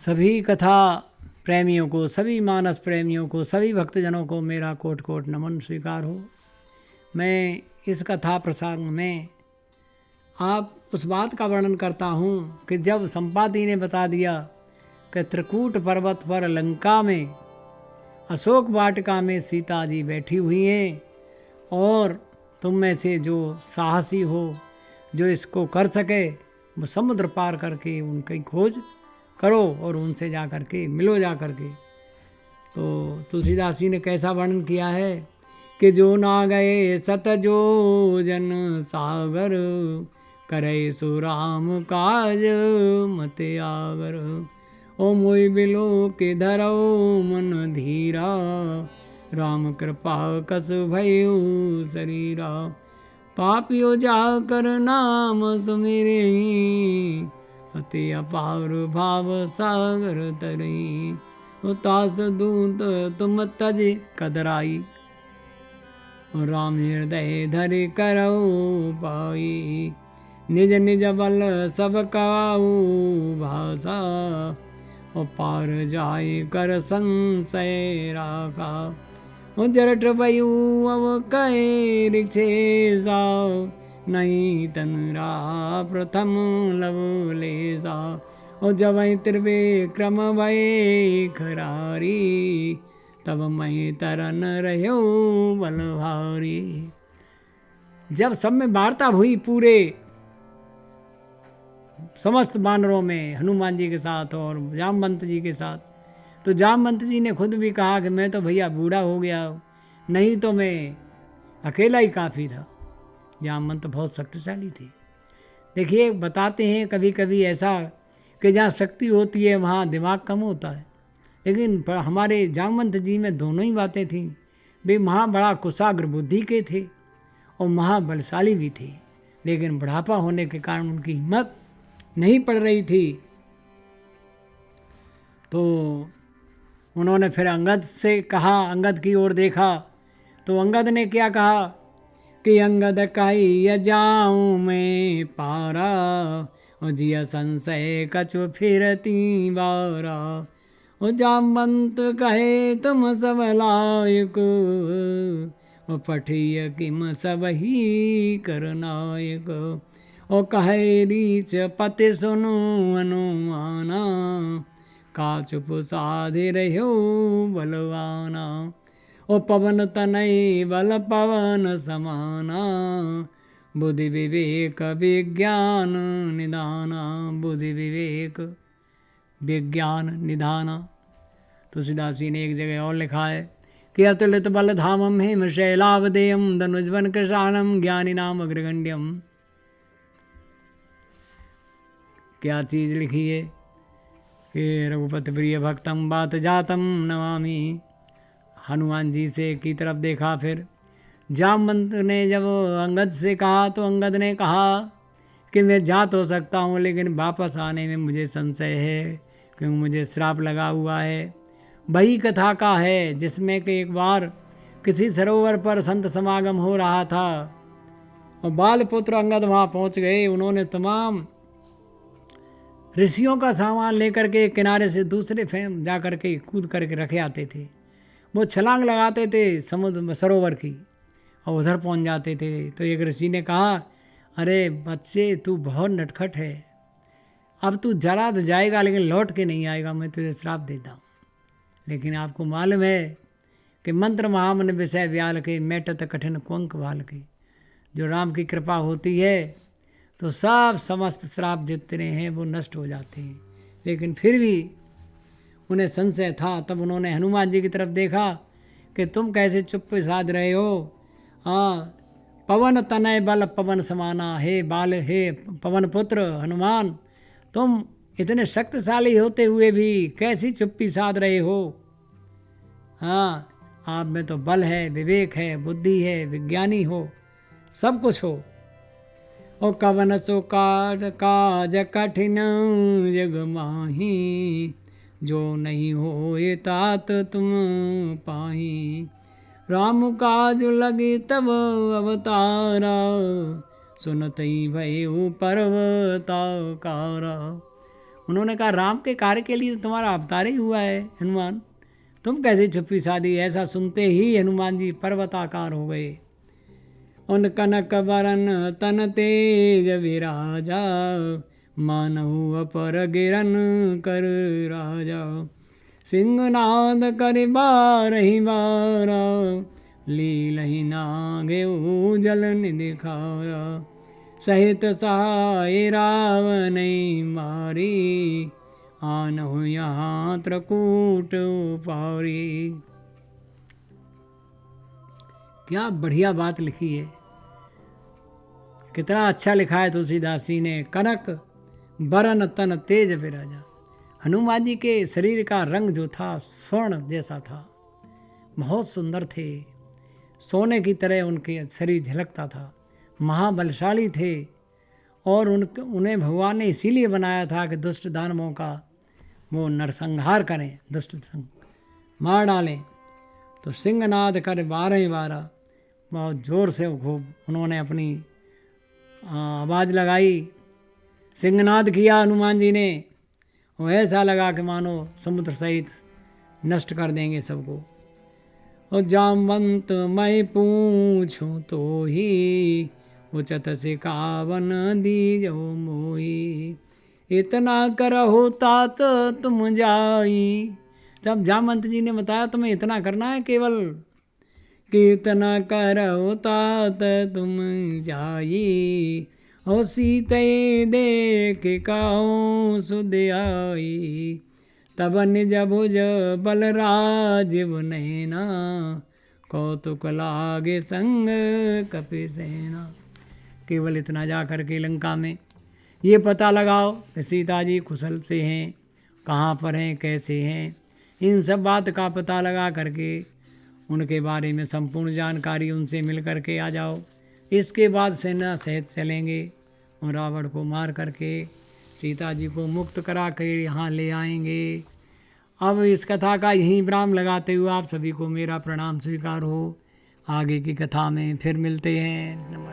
सभी कथा प्रेमियों को, सभी मानस प्रेमियों को, सभी भक्तजनों को मेरा कोट कोट नमन स्वीकार हो। मैं इस कथा प्रसंग में आप उस बात का वर्णन करता हूँ कि जब संपाति ने बता दिया कि त्रिकूट पर्वत पर लंका में अशोक वाटिका में सीता जी बैठी हुई हैं और तुम में से जो साहसी हो, जो इसको कर सके, वो समुद्र पार करके उनकी खोज करो और उनसे जा कर के मिलो जा कर के। तो तुलसीदास जी ने कैसा वर्णन किया है कि जो ना गए सत जो जन सागर, करे सो राम काज मत आगर। ओ मोई बिलो के धरो मन धीरा, राम कृपा कस भयो शरीरा। पापियो जा कर नाम सुमिरे, अति अपार भाव सागर तरी। उतास दूत तुम तज कदराई, राम हृदय धरि करौ पाई। निज निज बल सब काऊ भाषा, और पार जाय कर संशय राखा। जरठ बयू अब कहे रिक्षे जाओ, नहीं तनरा प्रथम लव ले जा। और जब त्रिविक्रम भय खरारी, तब मैं तरन रहो बलभारी। जब सब में वार्ता हुई पूरे समस्त वानरों में, हनुमान जी के साथ और जामवंत जी के साथ, तो जामवंत जी ने खुद भी कहा कि मैं तो भैया बूढ़ा हो गया, नहीं तो मैं अकेला ही काफ़ी था। जामवंत बहुत शक्तिशाली थे। देखिए, बताते हैं कभी कभी ऐसा कि जहाँ शक्ति होती है वहाँ दिमाग कम होता है, लेकिन हमारे जामवंत जी में दोनों ही बातें थीं। वे महा बड़ा कुशाग्र बुद्धि के थे और महाबलशाली भी थे, लेकिन बुढ़ापा होने के कारण उनकी हिम्मत नहीं पड़ रही थी। तो उन्होंने फिर अंगद से कहा, अंगद की ओर देखा, तो अंगद ने क्या कहा कि अंगद कही जाऊँ मैं पारा, और जिया संशय कछु फिरती बारा। और जामवंत कहे तुम सब लायक, और पठिय किम सब ही करनायक। और कहे रीच पति सुनु अनुमाना, का चुप साधे रहो बलवाना। ओ पवन तनय बल पवन समाना, बुद्धि विवेक विज्ञान निदाना। बुद्धि विवेक विज्ञान निदाना। तुलसीदास जी ने एक जगह और लिखा है कि अतुलित बल धामम हेम शैलावदेयम, धनुजवन कृशानम ज्ञानी नाम अग्रगण्यम। क्या चीज़ लिखी है कि रघुपति प्रिय भक्तम बात जातम नमामि। हनुमान जी से की तरफ देखा। फिर जामवंत ने जब अंगद से कहा तो अंगद ने कहा कि मैं जा तो सकता हूँ, लेकिन वापस आने में मुझे संशय है, क्योंकि मुझे श्राप लगा हुआ है। वही कथा का है जिसमें कि एक बार किसी सरोवर पर संत समागम हो रहा था और बालपुत्र अंगद वहाँ पहुँच गए। उन्होंने तमाम ऋषियों का सामान लेकर के किनारे से दूसरे फेम जा कर के कूद करके रखे आते थे। वो छलांग लगाते थे समुद्र सरोवर की और उधर पहुंच जाते थे। तो एक ऋषि ने कहा, अरे बच्चे तू बहुत नटखट है, अब तू जरा तो जाएगा लेकिन लौट के नहीं आएगा, मैं तुझे श्राप देता हूँ। लेकिन आपको मालूम है कि मंत्र महामन विषय व्याल के, मेटत कठिन कुंक भाल के। जो राम की कृपा होती है तो सब समस्त श्राप जितने हैं वो नष्ट हो जाते हैं। लेकिन फिर भी उन्हें संशय था। तब उन्होंने हनुमान जी की तरफ देखा कि तुम कैसे चुप साध रहे हो। हाँ, पवन तनय बल पवन समाना, हे बाल, हे पवन पुत्र हनुमान, तुम इतने शक्तिशाली होते हुए भी कैसी चुप्पी साध रहे हो। हाँ, आप में तो बल है, विवेक है, बुद्धि है, विज्ञानी हो, सब कुछ हो। ओ कवन सो काज कठिन जग माही, जो नहीं हो ये तात तुम पाही। राम काज लगे तब अवतारा, सुनत ही भय पर्वताकारा। उन्होंने कहा राम के कार्य के लिए तुम्हारा अवतार ही हुआ है हनुमान, तुम कैसे छुपी सादी। ऐसा सुनते ही हनुमान जी पर्वताकार हो गए। उन कनक बरन तन तेज विराजा, मानहु अपर गिरन कर राजा। सिंहनाद कर बारहि बारा, लीलहि नागे जल दिखाया। सहित सहाय रावण मारी, आनहु यहाँ त्रकूट पारी। क्या बढ़िया बात लिखी है, कितना अच्छा लिखा है तुलसीदास जी ने। कनक बरन तन तेज विराजा, हनुमान जी के शरीर का रंग जो था स्वर्ण जैसा था, बहुत सुंदर थे, सोने की तरह उनके शरीर झलकता था, महाबलशाली थे। और उन्हें भगवान ने इसीलिए बनाया था कि दुष्ट दानवों का वो नरसंहार करें, दुष्ट मार डालें। तो सिंहनाद कर 12 बहुत ज़ोर से खूब उन्होंने अपनी आवाज़ लगाई, सिंहनाद किया हनुमान जी ने। वो ऐसा लगा कि मानो समुद्र सहित नष्ट कर देंगे सबको। और जामवंत मैं पूछूं तो ही, उचत से कावन दीजो मोही। इतना करहो तात तुम जाई। तब जामवंत जी ने बताया तुम्हें इतना करना है केवल, कि इतना करहो तात तुम जाई। हो सीते देख काहू सुध आई, तब निज भुज बलराज नैना। कौतुक लागे संग कपि सेना। केवल इतना जा कर के लंका में ये पता लगाओ कि सीता जी कुशल से हैं, कहाँ पर हैं, कैसे हैं। इन सब बात का पता लगा करके उनके बारे में संपूर्ण जानकारी उनसे मिल करके आ जाओ। इसके बाद सेना सहित चलेंगे और रावण को मार करके सीता जी को मुक्त करा कर यहाँ ले आएंगे। अब इस कथा का यहीं विराम लगाते हुए आप सभी को मेरा प्रणाम स्वीकार हो। आगे की कथा में फिर मिलते हैं। नमस्कार।